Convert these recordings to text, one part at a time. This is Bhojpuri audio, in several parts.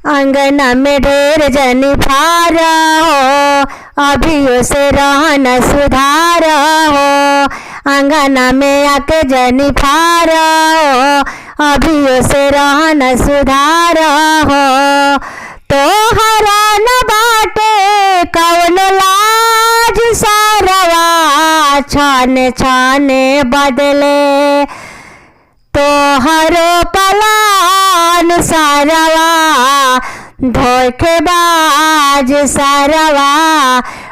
अंगना में ढेर जनी फारा हो, अभी से रहन सुधार हो। अंगना में आके जनी फारा हो, अभी से रहन सुधार हो। तोहरा न बाटे कौन लाज सारवा, छाने छाने बदले तोहरो पलान सारवा। धोखेबाज सारवा,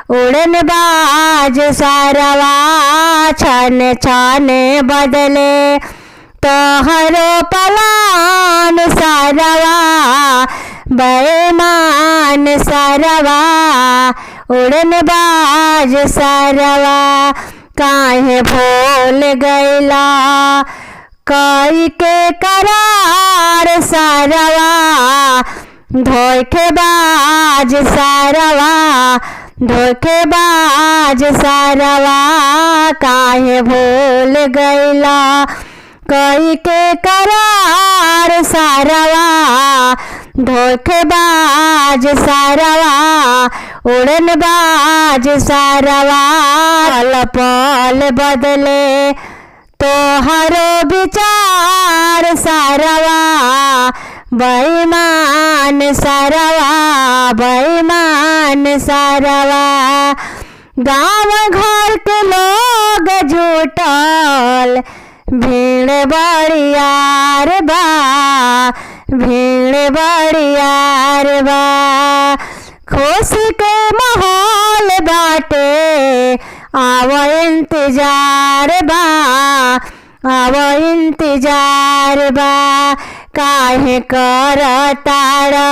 उड़नबाज सारवा, छाने छाने बदले तोहरो पलान सारवा। बेईमान सारवा, उड़नबाज सारवा, काहे भूल गइला कई के करार सारवा। धोखेबाज सारवा, धोखेबाज सारवा, काहे भूल गइला कई के करार सारवा। धोखेबाज सारवा, उड़नबाज सारवा, पल पल बदले तोहरो विचार सारवा। बेईमान सारवा, बेईमान सारवा, गाँव घर के लोग जुटल भीड़ बड़ियार बा, भीड़ बड़ियार बा। खुशी के माहौल बाटे, आवो इंतजार बा, आवो इंतजार बा। काहे करताड़ा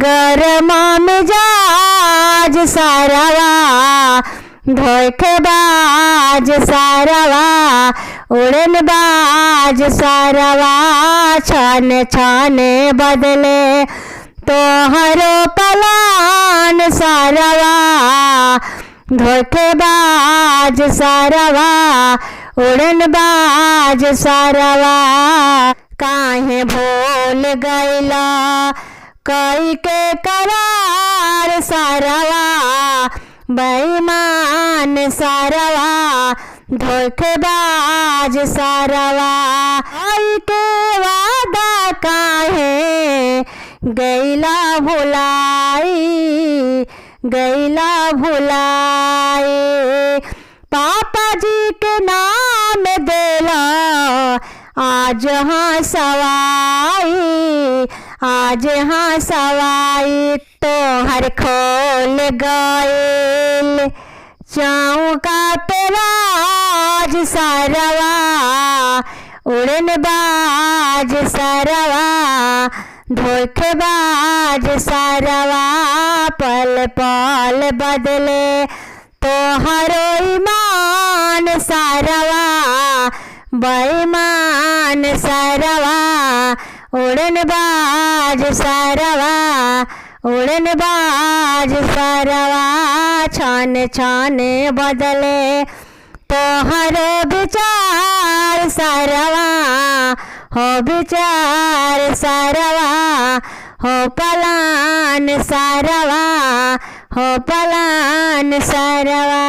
गरम मिजाज सारवा। धोखेबाज सारवा, उड़नबाज सारवा, छाने छाने बदले तोहरो पलान सारवा। धोखेबाज सारवा, उड़नबाज सारवा, काहे भूल गइला कई के करार सारवा। बेईमान सारवा, धोखेबाज सारवा, कई के वादा काहे गइला भुलाई, गइला भुलाई। पापा जी के नाम देला आज हाँ सवाई, आज हाँ सवाई। तोहर खोल गइल चौका पे राज सारवा। उड़नबाज सारवा, धोखेबाज सारवा, पल पल बदले तोहरो ईमान सारवा। बेईमान सारवा, उड़नबाज सारवा, उड़नबाज सारवा, छाने छाने बदले तोहरो विचार सारवा। हो विचार सारवा, हो पलान सारवा, हो पलान सारवा।